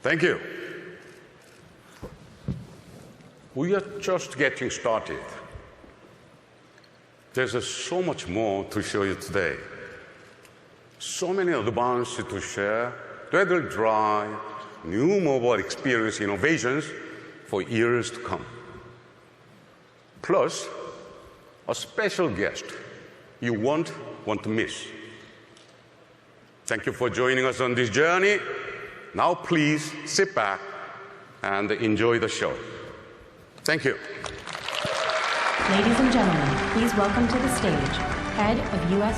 Thank you. We are just getting started. There's so much more to show you today. So many advances to share that will drive new mobile experience innovations for years to come. Plus, a special guest you won't want to miss. Thank you for joining us on this journey. Now please sit back and enjoy the show. Thank you. Ladies and gentlemen, please welcome to the stage Head of U.S.